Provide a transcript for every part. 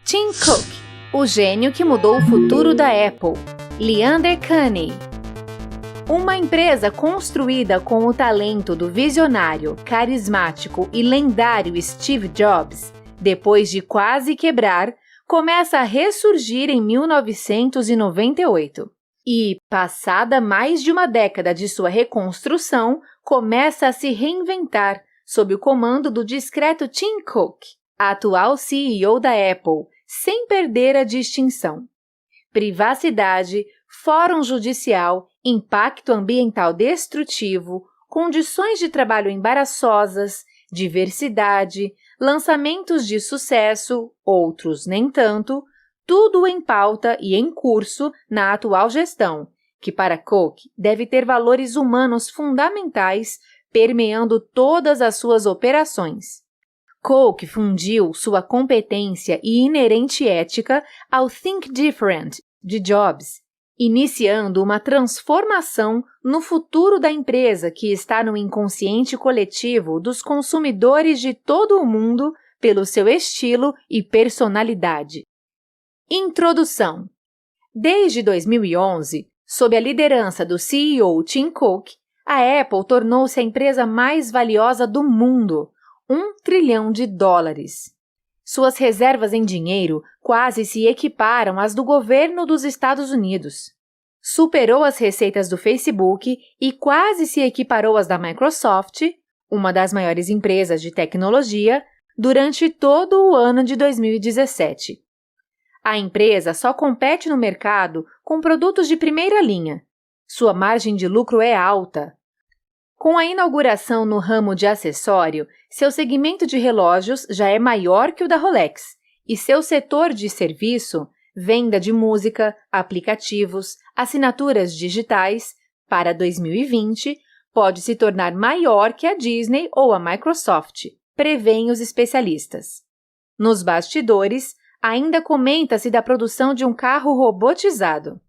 Tim Cook, o gênio que mudou o futuro da Apple. Leander Kahney. Uma empresa construída com o talento do visionário, carismático e lendário Steve Jobs, depois de quase quebrar, começa a ressurgir em 1998. E, passada mais de uma década de sua reconstrução, começa a se reinventar sob o comando do discreto Tim Cook, atual CEO da Apple, sem perder a distinção. Privacidade, fórum judicial, impacto ambiental destrutivo, condições de trabalho embaraçosas, diversidade, lançamentos de sucesso, outros nem tanto, tudo em pauta e em curso na atual gestão, que para Cook deve ter valores humanos fundamentais permeando todas as suas operações. Cook fundiu sua competência e inerente ética ao Think Different de Jobs, iniciando uma transformação no futuro da empresa que está no inconsciente coletivo dos consumidores de todo o mundo pelo seu estilo e personalidade. Introdução. Desde 2011, sob a liderança do CEO Tim Cook, a Apple tornou-se a empresa mais valiosa do mundo, $1 trilhão. Suas reservas em dinheiro quase se equiparam às do governo dos Estados Unidos. Superou as receitas do Facebook e quase se equiparou às da Microsoft, uma das maiores empresas de tecnologia, durante todo o ano de 2017. A empresa só compete no mercado com produtos de primeira linha. Sua margem de lucro é alta. Com a inauguração no ramo de acessório, seu segmento de relógios já é maior que o da Rolex e seu setor de serviço, venda de música, aplicativos, assinaturas digitais, para 2020, pode se tornar maior que a Disney ou a Microsoft, prevêem os especialistas. Nos bastidores, ainda comenta-se da produção de um carro robotizado.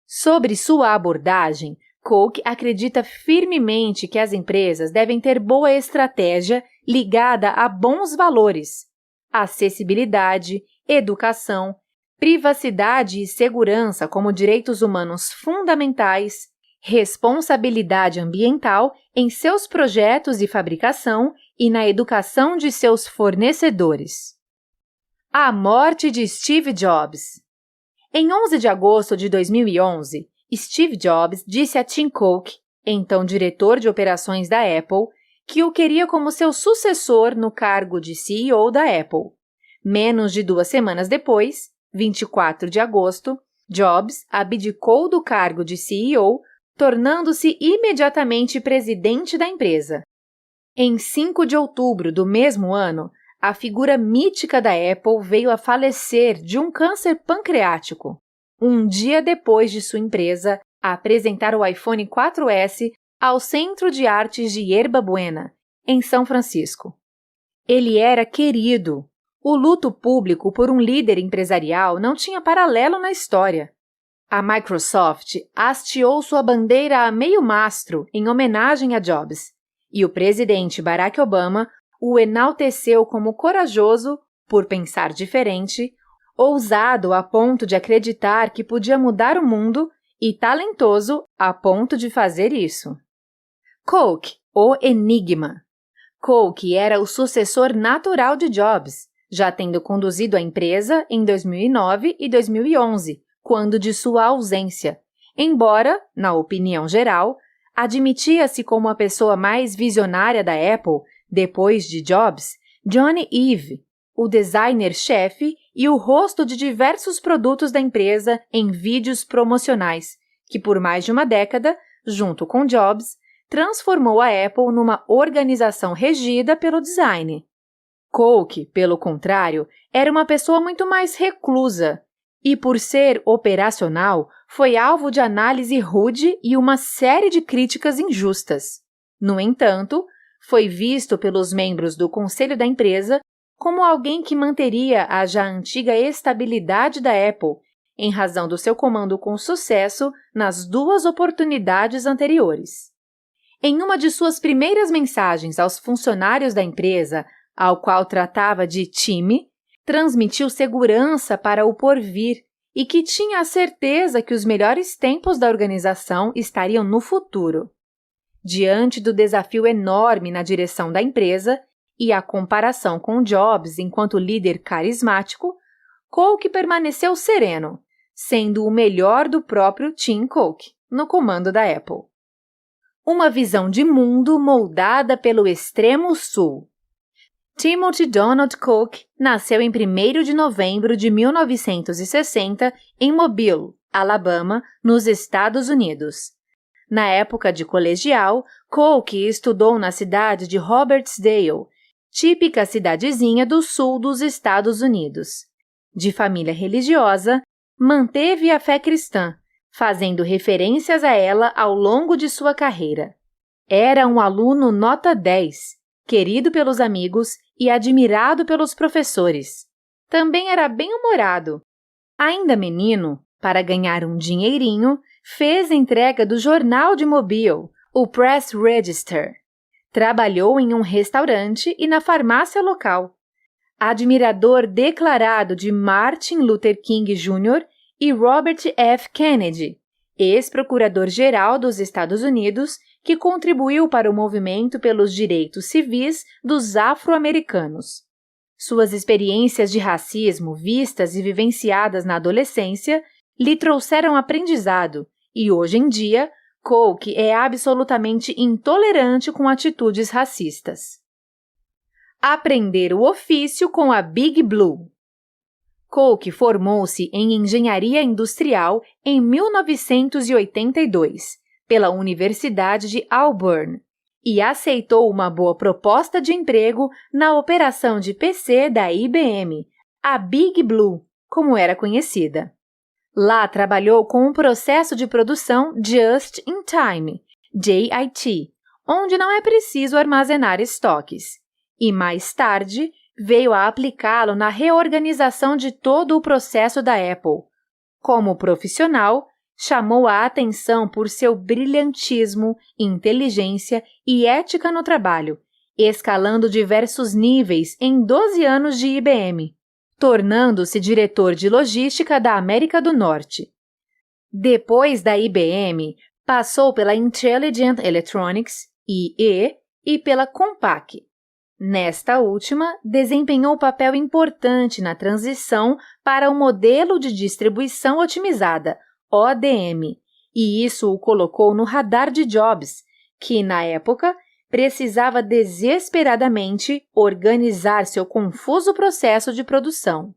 Sobre sua abordagem, Cook acredita firmemente que as empresas devem ter boa estratégia ligada a bons valores: acessibilidade, educação, privacidade e segurança como direitos humanos fundamentais, responsabilidade ambiental em seus projetos e fabricação e na educação de seus fornecedores. A morte de Steve Jobs. Em 11 de agosto de 2011, Steve Jobs disse a Tim Cook, então diretor de operações da Apple, que o queria como seu sucessor no cargo de CEO da Apple. Menos de 2 semanas depois, 24 de agosto, Jobs abdicou do cargo de CEO, tornando-se imediatamente presidente da empresa. Em 5 de outubro do mesmo ano, a figura mítica da Apple veio a falecer de um câncer pancreático, um dia depois de sua empresa apresentar o iPhone 4S ao Centro de Artes de Yerba Buena, em São Francisco. Ele era querido. O luto público por um líder empresarial não tinha paralelo na história. A Microsoft hasteou sua bandeira a meio mastro em homenagem a Jobs, e o presidente Barack Obama o enalteceu como corajoso por pensar diferente, ousado a ponto de acreditar que podia mudar o mundo e talentoso a ponto de fazer isso. Cook, o enigma. Cook era o sucessor natural de Jobs, já tendo conduzido a empresa em 2009 e 2011, quando de sua ausência, embora, na opinião geral, admitia-se como a pessoa mais visionária da Apple, depois de Jobs, Jony Ive, o designer-chefe e o rosto de diversos produtos da empresa em vídeos promocionais, que por mais de uma década, junto com Jobs, transformou a Apple numa organização regida pelo design. Cook, pelo contrário, era uma pessoa muito mais reclusa e, por ser operacional, foi alvo de análise rude e uma série de críticas injustas. No entanto, foi visto pelos membros do conselho da empresa como alguém que manteria a já antiga estabilidade da Apple, em razão do seu comando com sucesso nas 2 oportunidades anteriores. Em uma de suas primeiras mensagens aos funcionários da empresa, ao qual tratava de time, transmitiu segurança para o porvir e que tinha a certeza que os melhores tempos da organização estariam no futuro. Diante do desafio enorme na direção da empresa e a comparação com Jobs enquanto líder carismático, Cook permaneceu sereno, sendo o melhor do próprio Tim Cook no comando da Apple. Uma visão de mundo moldada pelo extremo sul. Timothy Donald Cook nasceu em 1º de novembro de 1960 em Mobile, Alabama, nos Estados Unidos. Na época de colegial, Cook estudou na cidade de Robertsdale, típica cidadezinha do sul dos Estados Unidos. De família religiosa, manteve a fé cristã, fazendo referências a ela ao longo de sua carreira. Era um aluno nota 10, querido pelos amigos e admirado pelos professores. Também era bem-humorado. Ainda menino, para ganhar um dinheirinho, fez entrega do jornal de Mobile, o Press Register. Trabalhou em um restaurante e na farmácia local. Admirador declarado de Martin Luther King Jr. e Robert F. Kennedy, ex-procurador-geral dos Estados Unidos, que contribuiu para o movimento pelos direitos civis dos afro-americanos. Suas experiências de racismo vistas e vivenciadas na adolescência lhe trouxeram aprendizado e, hoje em dia, Cook é absolutamente intolerante com atitudes racistas. Aprender o ofício com a Big Blue. Cook formou-se em engenharia industrial em 1982 pela Universidade de Auburn e aceitou uma boa proposta de emprego na operação de PC da IBM, a Big Blue, como era conhecida. Lá trabalhou com o processo de produção Just in Time, JIT, onde não é preciso armazenar estoques, e mais tarde veio a aplicá-lo na reorganização de todo o processo da Apple. Como profissional, chamou a atenção por seu brilhantismo, inteligência e ética no trabalho, escalando diversos níveis em 12 anos de IBM, tornando-se diretor de logística da América do Norte. Depois da IBM, passou pela Intelligent Electronics, IE, e pela Compaq. Nesta última, desempenhou papel importante na transição para o modelo de distribuição otimizada, ODM, e isso o colocou no radar de Jobs, que, na época, precisava desesperadamente organizar seu confuso processo de produção.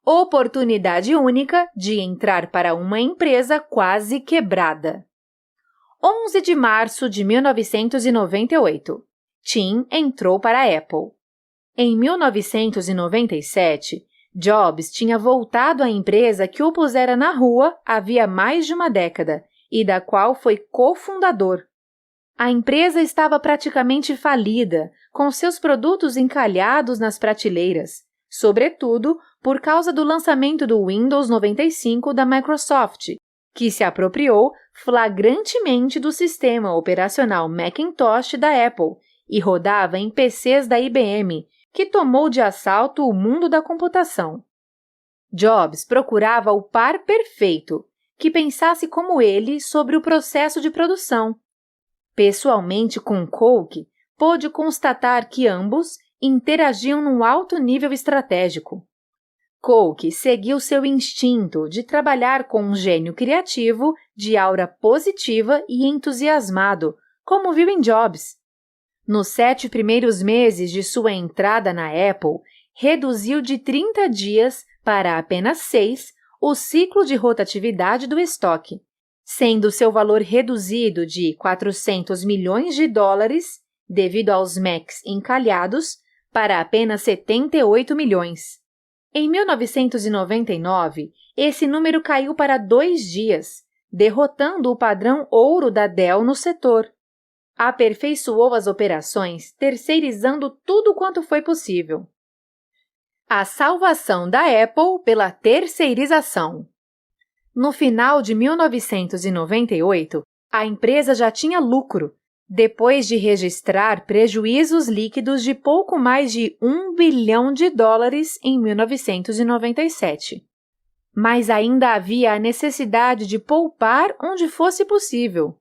Oportunidade única de entrar para uma empresa quase quebrada. 11 de março de 1998. Tim entrou para a Apple. Em 1997, Jobs tinha voltado à empresa que o pusera na rua havia mais de uma década e da qual foi cofundador. A empresa estava praticamente falida, com seus produtos encalhados nas prateleiras, sobretudo por causa do lançamento do Windows 95 da Microsoft, que se apropriou flagrantemente do sistema operacional Macintosh da Apple e rodava em PCs da IBM, que tomou de assalto o mundo da computação. Jobs procurava o par perfeito, que pensasse como ele sobre o processo de produção. Pessoalmente com Cook, pôde constatar que ambos interagiam num alto nível estratégico. Cook seguiu seu instinto de trabalhar com um gênio criativo, de aura positiva e entusiasmado, como viu em Jobs. Nos 7 primeiros meses de sua entrada na Apple, reduziu de 30 dias para apenas 6 o ciclo de rotatividade do estoque, sendo seu valor reduzido de $400 milhões devido aos Macs encalhados para apenas 78 milhões. Em 1999, esse número caiu para 2 dias, derrotando o padrão ouro da Dell no setor. Aperfeiçoou as operações, terceirizando tudo quanto foi possível. A salvação da Apple pela terceirização. No final de 1998, a empresa já tinha lucro, depois de registrar prejuízos líquidos de pouco mais de US$ 1 bilhão em 1997. Mas ainda havia a necessidade de poupar onde fosse possível.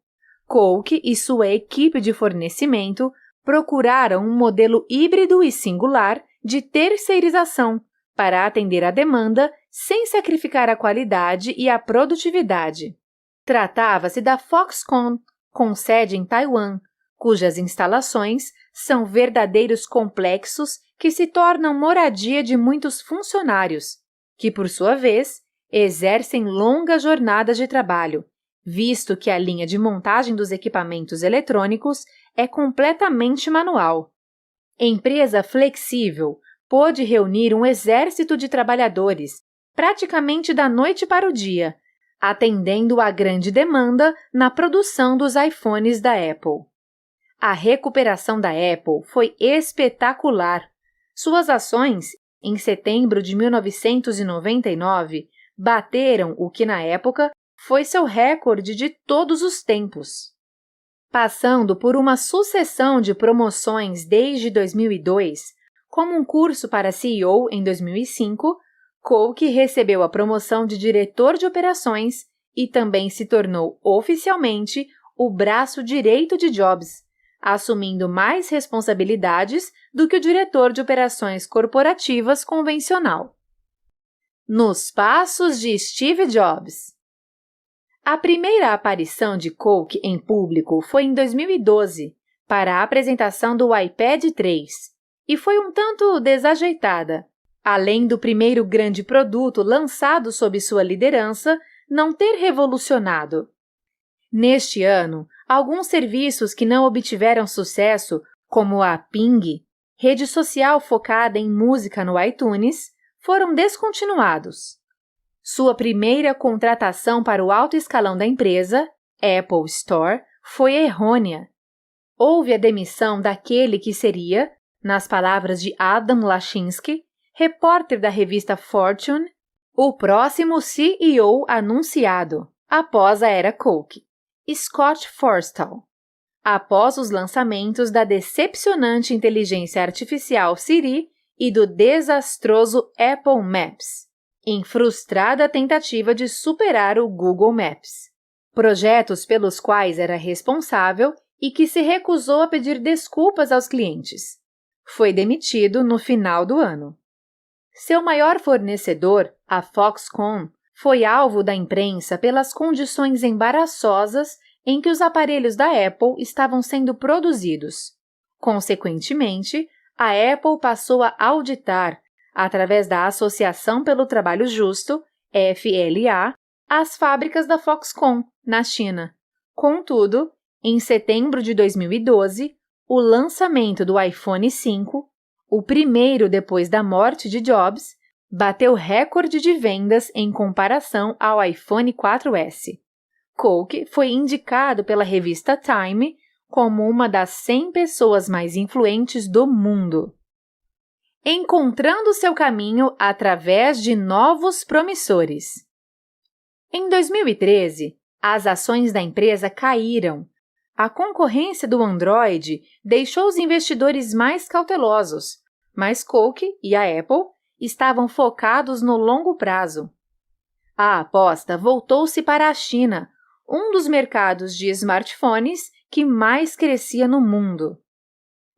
Coke e sua equipe de fornecimento procuraram um modelo híbrido e singular de terceirização para atender a demanda sem sacrificar a qualidade e a produtividade. Tratava-se da Foxconn, com sede em Taiwan, cujas instalações são verdadeiros complexos que se tornam moradia de muitos funcionários, que, por sua vez, exercem longas jornadas de trabalho, visto que a linha de montagem dos equipamentos eletrônicos é completamente manual. Empresa flexível, pôde reunir um exército de trabalhadores, praticamente da noite para o dia, atendendo à grande demanda na produção dos iPhones da Apple. A recuperação da Apple foi espetacular. Suas ações, em setembro de 1999, bateram o que na época foi seu recorde de todos os tempos. Passando por uma sucessão de promoções desde 2002, como um curso para CEO em 2005, Coke recebeu a promoção de diretor de operações e também se tornou oficialmente o braço direito de Jobs, assumindo mais responsabilidades do que o diretor de operações corporativas convencional. Nos passos de Steve Jobs. A primeira aparição de Coke em público foi em 2012, para a apresentação do iPad 3, e foi um tanto desajeitada, além do primeiro grande produto lançado sob sua liderança não ter revolucionado. Neste ano, alguns serviços que não obtiveram sucesso, como a Ping, rede social focada em música no iTunes, foram descontinuados. Sua primeira contratação para o alto escalão da empresa, Apple Store, foi errônea. Houve a demissão daquele que seria, nas palavras de Adam Lashinsky, repórter da revista Fortune, o próximo CEO anunciado, após a era Coke, Scott Forstall. Após os lançamentos da decepcionante inteligência artificial Siri e do desastroso Apple Maps, em frustrada tentativa de superar o Google Maps, projetos pelos quais era responsável e que se recusou a pedir desculpas aos clientes. Foi demitido no final do ano. Seu maior fornecedor, a Foxconn, foi alvo da imprensa pelas condições embaraçosas em que os aparelhos da Apple estavam sendo produzidos. Consequentemente, a Apple passou a auditar, através da Associação pelo Trabalho Justo, FLA, as fábricas da Foxconn, na China. Contudo, em setembro de 2012, o lançamento do iPhone 5, o primeiro depois da morte de Jobs, bateu recorde de vendas em comparação ao iPhone 4S. Coke foi indicado pela revista Time como uma das 100 pessoas mais influentes do mundo. Encontrando seu caminho através de novos promissores. Em 2013, as ações da empresa caíram. A concorrência do Android deixou os investidores mais cautelosos, mas Coke e a Apple estavam focados no longo prazo. A aposta voltou-se para a China, um dos mercados de smartphones que mais crescia no mundo.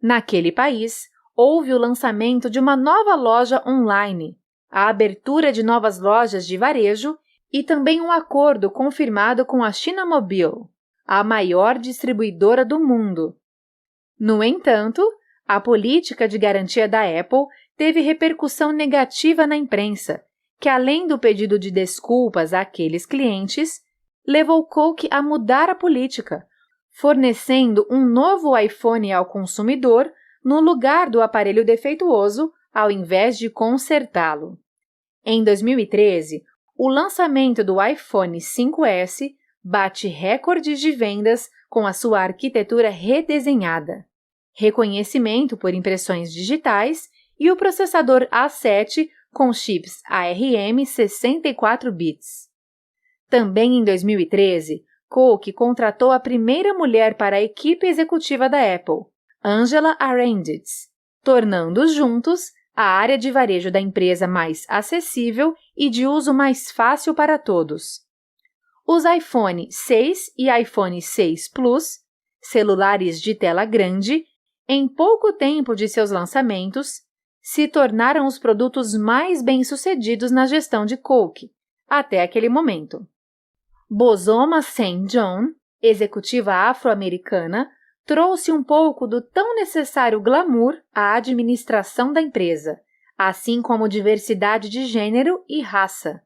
Naquele país, houve o lançamento de uma nova loja online, a abertura de novas lojas de varejo e também um acordo confirmado com a China Mobile, a maior distribuidora do mundo. No entanto, a política de garantia da Apple teve repercussão negativa na imprensa, que além do pedido de desculpas àqueles clientes, levou Coke a mudar a política, fornecendo um novo iPhone ao consumidor no lugar do aparelho defeituoso, ao invés de consertá-lo. Em 2013, o lançamento do iPhone 5S bate recordes de vendas com a sua arquitetura redesenhada, reconhecimento por impressões digitais e o processador A7 com chips ARM 64 bits. Também em 2013, Cook contratou a primeira mulher para a equipe executiva da Apple, Angela Arendt, tornando juntos a área de varejo da empresa mais acessível e de uso mais fácil para todos. Os iPhone 6 e iPhone 6 Plus, celulares de tela grande, em pouco tempo de seus lançamentos, se tornaram os produtos mais bem-sucedidos na gestão de Cook, até aquele momento. Bozoma St. John, executiva afro-americana, trouxe um pouco do tão necessário glamour à administração da empresa, assim como diversidade de gênero e raça.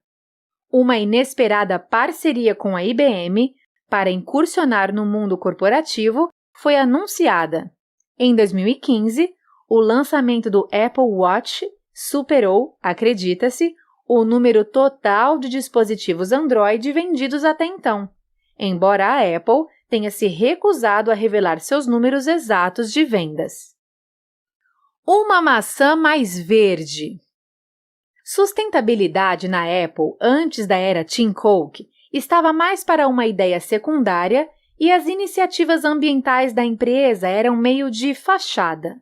Uma inesperada parceria com a IBM para incursionar no mundo corporativo foi anunciada. Em 2015, o lançamento do Apple Watch superou, acredita-se, o número total de dispositivos Android vendidos até então, embora a Apple tenha se recusado a revelar seus números exatos de vendas. Uma maçã mais verde. Sustentabilidade na Apple antes da era Tim Cook estava mais para uma ideia secundária e as iniciativas ambientais da empresa eram meio de fachada.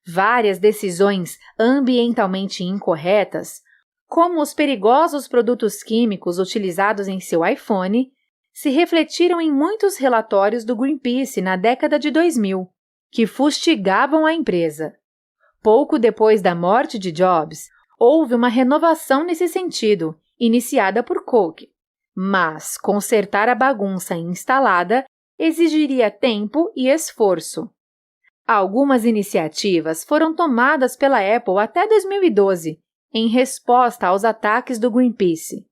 Várias decisões ambientalmente incorretas, como os perigosos produtos químicos utilizados em seu iPhone, se refletiram em muitos relatórios do Greenpeace na década de 2000, que fustigavam a empresa. Pouco depois da morte de Jobs, houve uma renovação nesse sentido, iniciada por Cook, mas consertar a bagunça instalada exigiria tempo e esforço. Algumas iniciativas foram tomadas pela Apple até 2012, em resposta aos ataques do Greenpeace.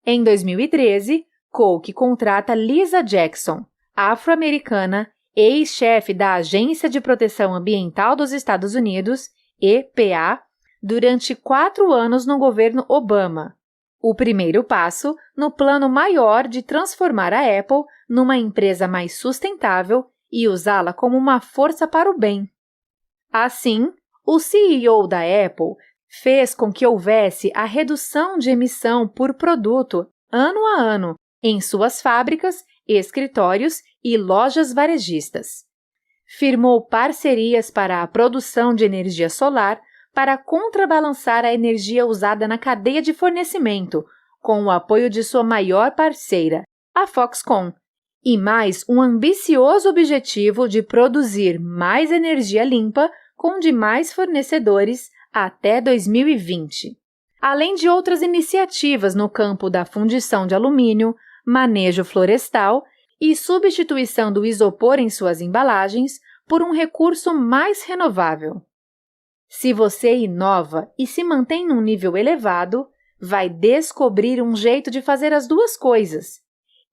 Em 2013, Cook contrata Lisa Jackson, afro-americana, ex-chefe da Agência de Proteção Ambiental dos Estados Unidos, EPA, durante 4 anos no governo Obama, o primeiro passo no plano maior de transformar a Apple numa empresa mais sustentável e usá-la como uma força para o bem. Assim, o CEO da Apple fez com que houvesse a redução de emissão por produto ano a ano em suas fábricas, escritórios e lojas varejistas. Firmou parcerias para a produção de energia solar para contrabalançar a energia usada na cadeia de fornecimento, com o apoio de sua maior parceira, a Foxconn, e mais um ambicioso objetivo de produzir mais energia limpa com demais fornecedores até 2020. Além de outras iniciativas no campo da fundição de alumínio, manejo florestal e substituição do isopor em suas embalagens por um recurso mais renovável. Se você inova e se mantém num nível elevado, vai descobrir um jeito de fazer as duas coisas.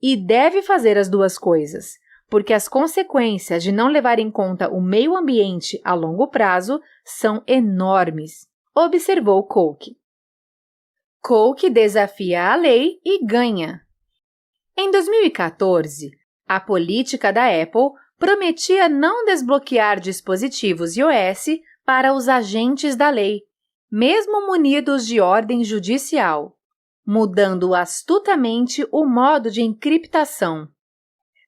E deve fazer as duas coisas, porque as consequências de não levar em conta o meio ambiente a longo prazo são enormes, observou Cook. Cook desafia a lei e ganha. Em 2014, a política da Apple prometia não desbloquear dispositivos iOS para os agentes da lei, mesmo munidos de ordem judicial, mudando astutamente o modo de encriptação.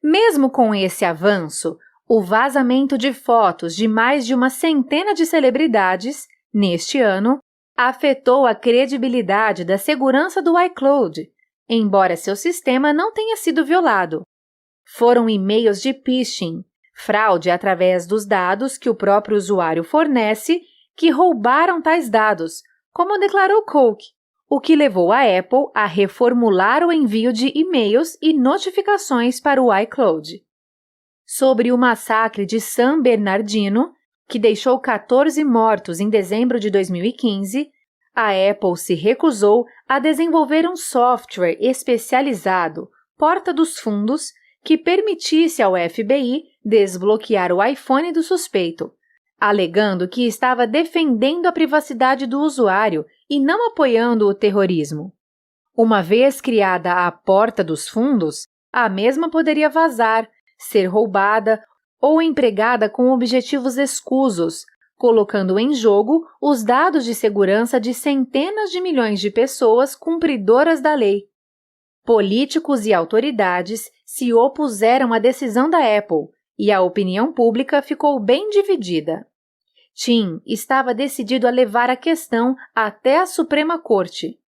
Mesmo com esse avanço, o vazamento de fotos de mais de uma centena de celebridades, neste ano, afetou a credibilidade da segurança do iCloud, embora seu sistema não tenha sido violado. Foram e-mails de phishing, fraude através dos dados que o próprio usuário fornece, que roubaram tais dados, como declarou Cook, o que levou a Apple a reformular o envio de e-mails e notificações para o iCloud. Sobre o massacre de San Bernardino, que deixou 14 mortos em dezembro de 2015, a Apple se recusou a desenvolver um software especializado, Porta dos Fundos, que permitisse ao FBI desbloquear o iPhone do suspeito, alegando que estava defendendo a privacidade do usuário e não apoiando o terrorismo. Uma vez criada a Porta dos Fundos, a mesma poderia vazar, ser roubada ou empregada com objetivos escusos, colocando em jogo os dados de segurança de centenas de milhões de pessoas cumpridoras da lei. Políticos e autoridades se opuseram à decisão da Apple e a opinião pública ficou bem dividida. Tim estava decidido a levar a questão até a Suprema Corte.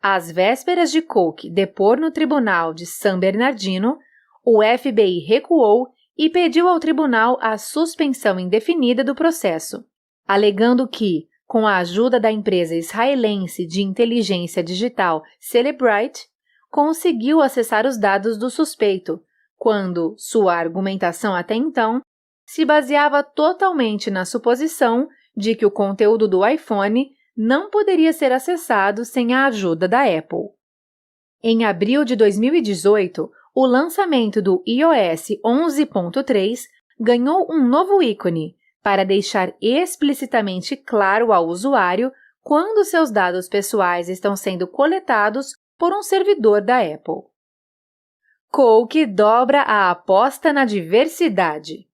Às vésperas de Cook depor no tribunal de San Bernardino, o FBI recuou e pediu ao tribunal a suspensão indefinida do processo, alegando que, com a ajuda da empresa israelense de inteligência digital Cellebrite, conseguiu acessar os dados do suspeito, quando sua argumentação até então se baseava totalmente na suposição de que o conteúdo do iPhone não poderia ser acessado sem a ajuda da Apple. Em abril de 2018, o lançamento do iOS 11.3 ganhou um novo ícone para deixar explicitamente claro ao usuário quando seus dados pessoais estão sendo coletados por um servidor da Apple. Cook dobra a aposta na diversidade.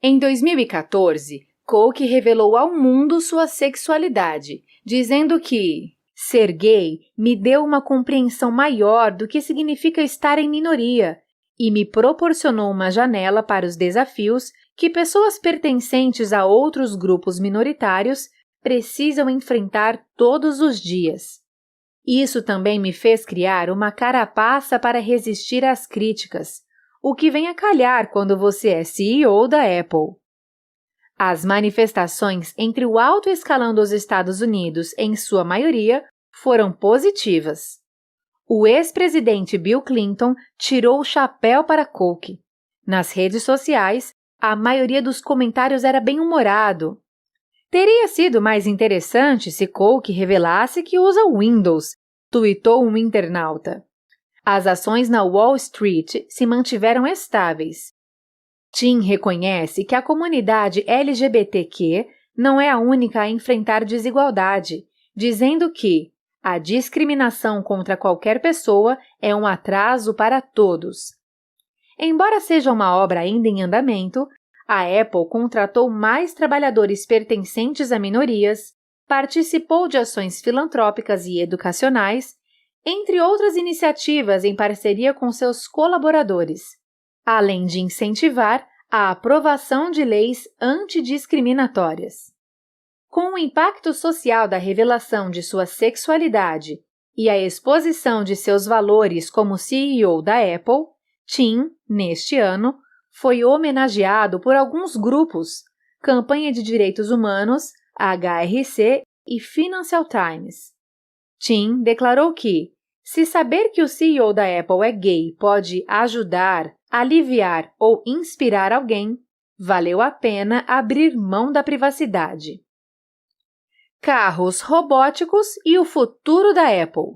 Em 2014, Cook revelou ao mundo sua sexualidade, dizendo que ser gay me deu uma compreensão maior do que significa estar em minoria e me proporcionou uma janela para os desafios que pessoas pertencentes a outros grupos minoritários precisam enfrentar todos os dias. Isso também me fez criar uma carapaça para resistir às críticas, o que vem a calhar quando você é CEO da Apple. As manifestações entre o alto escalão dos Estados Unidos, em sua maioria, foram positivas. O ex-presidente Bill Clinton tirou o chapéu para Cook. Nas redes sociais, a maioria dos comentários era bem-humorado. Teria sido mais interessante se Cook revelasse que usa Windows, tuitou um internauta. As ações na Wall Street se mantiveram estáveis. Tim reconhece que a comunidade LGBTQ não é a única a enfrentar desigualdade, dizendo que a discriminação contra qualquer pessoa é um atraso para todos. Embora seja uma obra ainda em andamento, a Apple contratou mais trabalhadores pertencentes a minorias, participou de ações filantrópicas e educacionais, entre outras iniciativas em parceria com seus colaboradores, além de incentivar a aprovação de leis antidiscriminatórias. Com o impacto social da revelação de sua sexualidade e a exposição de seus valores como CEO da Apple, Tim, neste ano, foi homenageado por alguns grupos, Campanha de Direitos Humanos, HRC e Financial Times. Tim declarou que, se saber que o CEO da Apple é gay pode ajudar, aliviar ou inspirar alguém, valeu a pena abrir mão da privacidade. Carros robóticos e o futuro da Apple.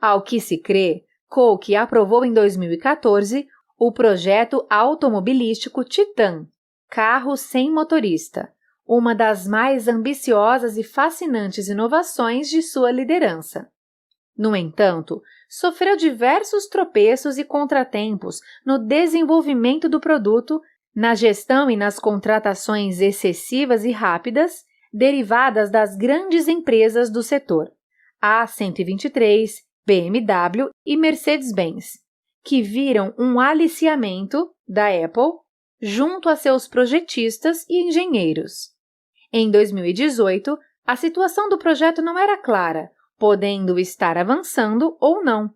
Ao que se crê, Cook aprovou em 2014 o projeto automobilístico Titan, carro sem motorista, uma das mais ambiciosas e fascinantes inovações de sua liderança. No entanto, sofreu diversos tropeços e contratempos no desenvolvimento do produto, na gestão e nas contratações excessivas e rápidas derivadas das grandes empresas do setor, A123, BMW e Mercedes-Benz, que viram um aliciamento da Apple junto a seus projetistas e engenheiros. Em 2018, a situação do projeto não era clara, podendo estar avançando ou não.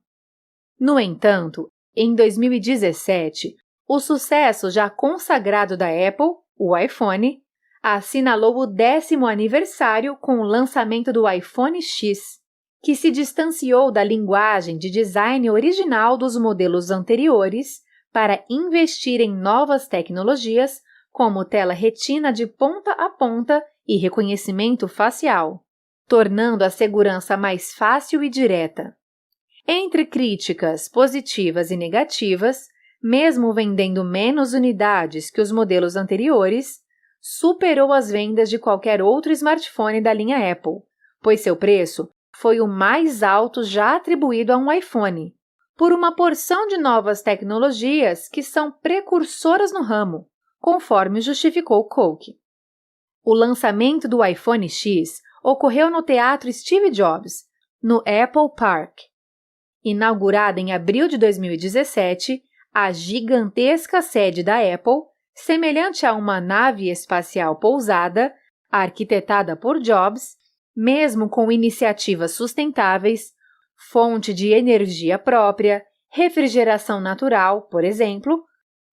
No entanto, em 2017, o sucesso já consagrado da Apple, o iPhone, assinalou o 10º aniversário com o lançamento do iPhone X, que se distanciou da linguagem de design original dos modelos anteriores para investir em novas tecnologias como tela retina de ponta a ponta e reconhecimento facial, tornando a segurança mais fácil e direta. Entre críticas positivas e negativas, mesmo vendendo menos unidades que os modelos anteriores, superou as vendas de qualquer outro smartphone da linha Apple, pois seu preço foi o mais alto já atribuído a um iPhone, por uma porção de novas tecnologias que são precursoras no ramo, conforme justificou Cook. O lançamento do iPhone X ocorreu no Teatro Steve Jobs, no Apple Park. Inaugurada em abril de 2017, a gigantesca sede da Apple, semelhante a uma nave espacial pousada, arquitetada por Jobs, mesmo com iniciativas sustentáveis, fonte de energia própria, refrigeração natural, por exemplo,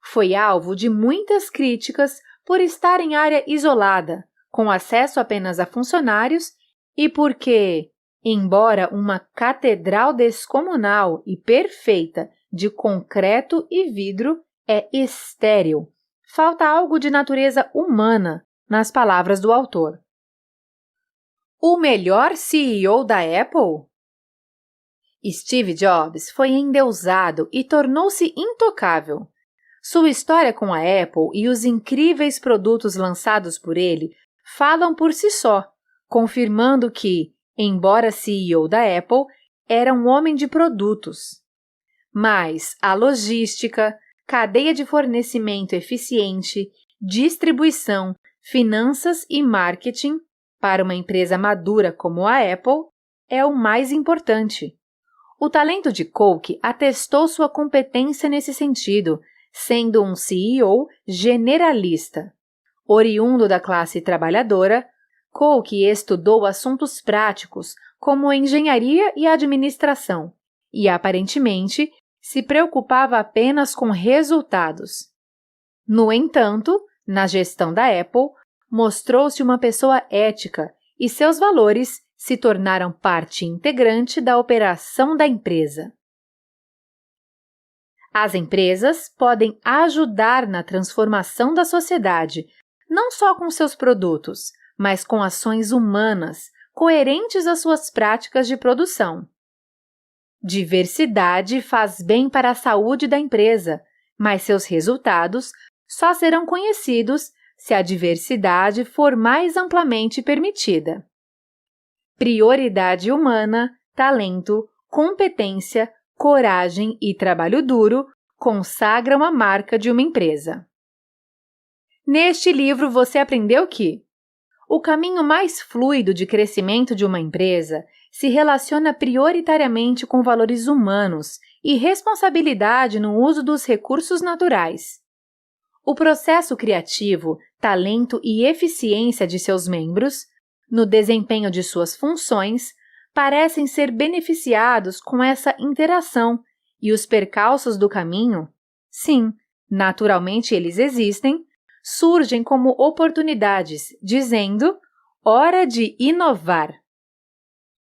foi alvo de muitas críticas por estar em área isolada, com acesso apenas a funcionários e porque, embora uma catedral descomunal e perfeita de concreto e vidro, é estéril. Falta algo de natureza humana, nas palavras do autor. O melhor CEO da Apple? Steve Jobs foi endeusado e tornou-se intocável. Sua história com a Apple e os incríveis produtos lançados por ele falam por si só, confirmando que, embora CEO da Apple, era um homem de produtos. Mas a logística, cadeia de fornecimento eficiente, distribuição, finanças e marketing, para uma empresa madura como a Apple, é o mais importante. O talento de Cook atestou sua competência nesse sentido, sendo um CEO generalista. Oriundo da classe trabalhadora, Cook estudou assuntos práticos, como engenharia e administração, e aparentemente se preocupava apenas com resultados. No entanto, na gestão da Apple, mostrou-se uma pessoa ética e seus valores se tornaram parte integrante da operação da empresa. As empresas podem ajudar na transformação da sociedade, não só com seus produtos, mas com ações humanas, coerentes às suas práticas de produção. Diversidade faz bem para a saúde da empresa, mas seus resultados só serão conhecidos se a diversidade for mais amplamente permitida. Prioridade humana, talento, competência, coragem e trabalho duro consagram a marca de uma empresa. Neste livro você aprendeu que o caminho mais fluido de crescimento de uma empresa se relaciona prioritariamente com valores humanos e responsabilidade no uso dos recursos naturais. O processo criativo, talento e eficiência de seus membros, no desempenho de suas funções, parecem ser beneficiados com essa interação e os percalços do caminho, sim, naturalmente eles existem, surgem como oportunidades, dizendo: hora de inovar.